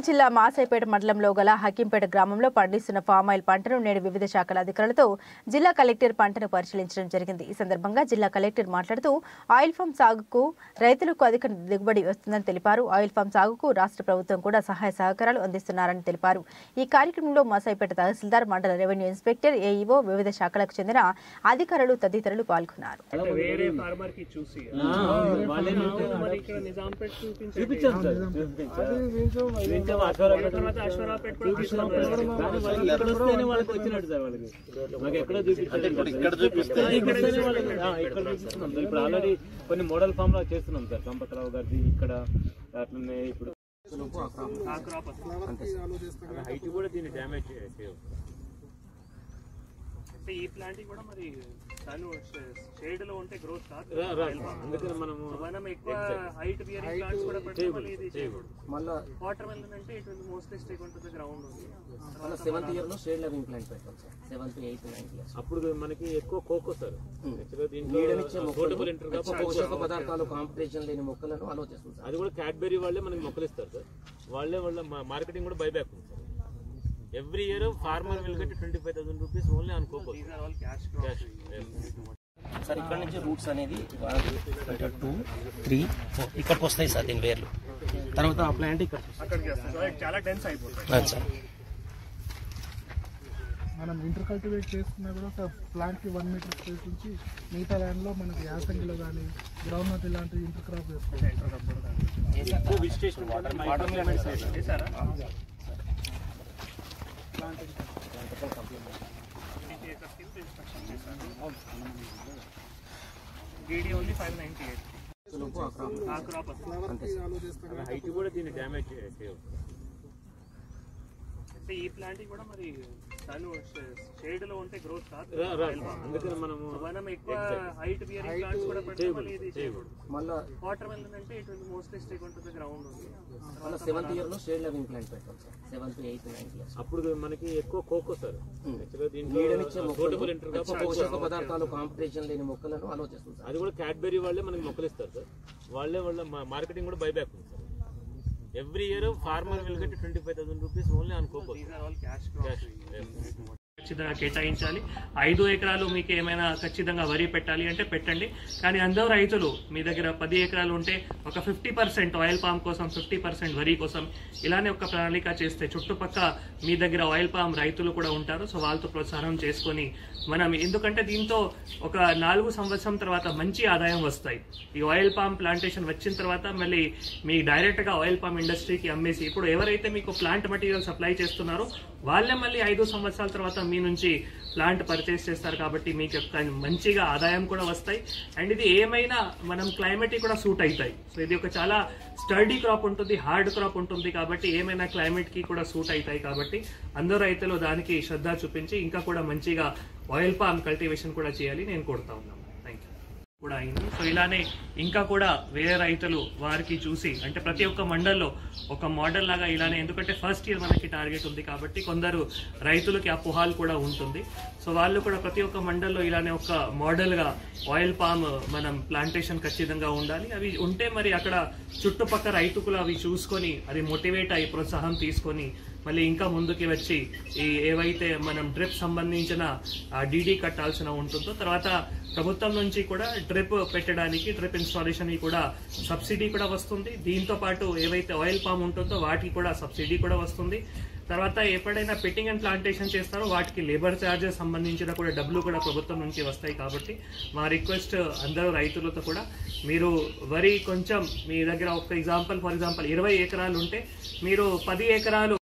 జిల్లా మాసైపేట మండలంలో గల హకీంపేట గ్రామంలో పండిస్తున్న ఫామ్ ఆయిల్ పంటను నేడు వివిధ శాఖల అధికారులతో జిల్లా కలెక్టర్ పంటను పరిశీలించడం జరిగింది. ఈ సందర్భంగా జిల్లా కలెక్టర్ మాట్లాడుతూ ఆయిల్ ఫామ్ సాగుకు రైతులకు అధిక దిగుబడి వస్తుందని తెలిపారు. ఆయిల్ ఫామ్ సాగుకు రాష్ట్ర ప్రభుత్వం కూడా సహాయ సహకారాలు అందిస్తున్నారని తెలిపారు. ఈ కార్యక్రమంలో మాసైపేట తహసీల్దార్, మండల రెవెన్యూ ఇన్స్పెక్టర్, ఏఈఓ, వివిధ శాఖలకు చెందిన అధికారులు తదితరులు పాల్గొన్నారు. ఇప్పుడు ఆల్రెడీ కొన్ని మోడల్ ఫామ్ లో చేస్తున్నాం సార్. సంపత్రావు గారి ఇక్కడ అట్లనే ఇప్పుడు హైట్ కూడా దీన్ని డ్యామేజ్ ఈ ప్లాంట్ కూడా మరి షేడ్ లో ఉంటే గ్రోత్ కాదు. అందుకని మనం ఎక్కువ హైట్ బియరింగ్ ప్లాంట్స్ కూడా పెట్టుకోవాలి. ఇది మళ్ళీ వాటర్ మెలన్ అంటే it will mostly stake on to the ground ఉంది. మళ్ళీ 7th ఇయర్ లో షేడ్ లెవింగ్ ప్లాంట్ పెట్టాం sir. 7th, 8th, 9th years అప్పుడు మనకి ఎక్కువ కోకో సార్. పోషక పదార్థాలు కాంపిటీషన్ లేని మొక్కలను ఆలోచిస్తుంది. అది కూడా క్యాడ్బెరీ వాళ్ళే మనకి మొక్కలు ఇస్తారు సార్. వాళ్ళ మార్కెటింగ్ కూడా బైబ్యాక్ ఉంది sir. Every year farmer will get 25,000 rupees only on cocoa. These are all cash. Sir ఇక్కడ నుంచి రూట్స్ అనేది 1, 2, 3, 4 ఇక్కడికి వస్తాయి సార్. దీని వేర్లు తర్వాత ఆ ప్లాంట్ అక్కడికి వస్తుంది. చాలా డెన్స్ అయిపోతుంది సార్. మనం ఇంటర్ కల్టివేట్ చేసుకున్నా కూడా ప్లాంట్ కి 1 మీటర్ స్పేస్ నుంచి మిగతా ల్యాండ్ లో మనకి యాసంగిలో కానీ గ్రౌండ్ నట్ ఇలాంటి ఇంటర్ క్రాప్ ఓన్లీ 598. హైట్ కూడా దీన్ని డ్యామేజ్ ఈ ప్లాంట్ కూడా మరి షేడ్ లో ఉంటే గ్రోత్ కాదు. అందుకని మనం ఎక్కువ హైట్ బియరింగ్ ప్లాంట్స్ కూడా పెట్టుకోవాలి. ఇది మళ్ళీ వాటర్ మెలన్ అంటే it will mostly stake on to the ground ఉంది. మళ్ళీ 7th ఇయర్ లో షేడ్ లెవింగ్ ప్లాంట్ పెట్టాం sir. 7th, 8th, 9th years అప్పుడు మనకి ఎక్కువ కోకో సార్. పోషక పదార్థాలు కాంపిటీషన్ లేని మొక్కలను ఆలోచిస్తుంది. అది కూడా క్యాడ్బెరీ వాళ్ళే మనకి మొక్కలు ఇస్తారు సార్. వాళ్ళ మార్కెటింగ్ కూడా బైబ్యాక్ ఉంది sir. Every year farmer will get 25,000 rupees only on cocoa. These are all cash. ఖచ్చితంగా కేటాయించాలి. 5 ఎకరాలు మీకు ఏమైనా ఖచ్చితంగా వరి పెట్టాలి అంటే పెట్టండి. కానీ అందరూ రైతులు మీ దగ్గర 10 ఎకరాలు ఉంటే ఒక 50% ఆయిల్ పామ్ కోసం, 50% వరి కోసం ఇలానే ఒక ప్రణాళిక చేస్తే చుట్టుపక్క మీ దగ్గర ఆయిల్ పామ్ రైతులు కూడా ఉంటారు. సో వాళ్ళతో ప్రోత్సాహం చేసుకొని మనం, ఎందుకంటే దీంతో ఒక 4 సంవత్సరం తర్వాత మంచి ఆదాయం వస్తాయి. ఈ ఆయిల్ పామ్ ప్లాంటేషన్ వచ్చిన తర్వాత మళ్ళీ మీ డైరెక్ట్గా ఆయిల్ పామ్ ఇండస్ట్రీకి అమ్మేసి, ఇప్పుడు ఎవరైతే మీకు ప్లాంట్ మెటీరియల్ సప్లై చేస్తున్నారో వాళ్ళే మళ్ళీ 5 సంవత్సరాల తర్వాత మీ నుంచి ప్లాంట్ పర్చేస్ చేస్తారు. కాబట్టి మీకు మంచిగా ఆదాయం కూడా వస్తాయి. అండ్ ఇది ఏమైనా మనం క్లైమేట్ కూడా సూట్ అవుతాయి. సో ఇది ఒక చాలా స్టర్డీ క్రాప్ ఉంటుంది, హార్డ్ క్రాప్ ఉంటుంది. కాబట్టి ఏమైనా క్లైమేట్ కి కూడా సూట్ అవుతాయి. కాబట్టి అందరూ రైతులు దానికి శ్రద్ధ చూపించి ఇంకా కూడా మంచిగా ఆయిల్ పామ్ కల్టివేషన్ కూడా చేయాలి నేను కోరుతా ఉన్నాను. కూడా అయింది. సో ఇలానే ఇంకా కూడా వేరే రైతులు వారికి చూసి, అంటే ప్రతి ఒక్క మండల్లో ఒక మోడల్ లాగా ఇలానే, ఎందుకంటే ఫస్ట్ ఇయర్ మనకి టార్గెట్ ఉంది కాబట్టి కొందరు రైతులకి ఆ పుహాలు కూడా ఉంటుంది. సో వాళ్ళు కూడా ప్రతి ఒక్క మండల్లో ఇలానే ఒక మోడల్ గా ఆయిల్ పామ్ మనం ప్లాంటేషన్ ఖచ్చితంగా ఉండాలి. అవి ఉంటే మరి అక్కడ చుట్టుపక్కల రైతులు అవి చూసుకొని అది మోటివేట్ అయ్యి ప్రోత్సాహం తీసుకొని మళ్ళీ ఇంకా ముందుకి వచ్చి ఈ ఏవైతే మనం డ్రిప్ సంబంధించిన డీడీ కట్టాల్సిన ఉంటుందో, తర్వాత ప్రభుత్వం నుంచి కూడా డ్రిప్ పెట్టడానికి, డ్రిప్ ఇన్స్టాలేషన్ కూడా సబ్సిడీ కూడా వస్తుంది. దీంతో పాటు ఏవైతే ఆయిల్ పామ్ ఉంటుందో వాటికి కూడా సబ్సిడీ కూడా వస్తుంది. తర్వాత ఎప్పుడైనా పిట్టింగ్ అండ్ ప్లాంటేషన్ చేస్తారో వాటికి లేబర్ ఛార్జెస్ సంబంధించిన కూడా డబ్బులు కూడా ప్రభుత్వం నుంచి వస్తాయి. కాబట్టి మా రిక్వెస్ట్ అందరూ రైతులతో కూడా, మీరు వరి కొంచెం మీ దగ్గర ఒక ఫర్ ఎగ్జాంపుల్ 20 ఎకరాలు ఉంటే మీరు 10 ఎకరాలు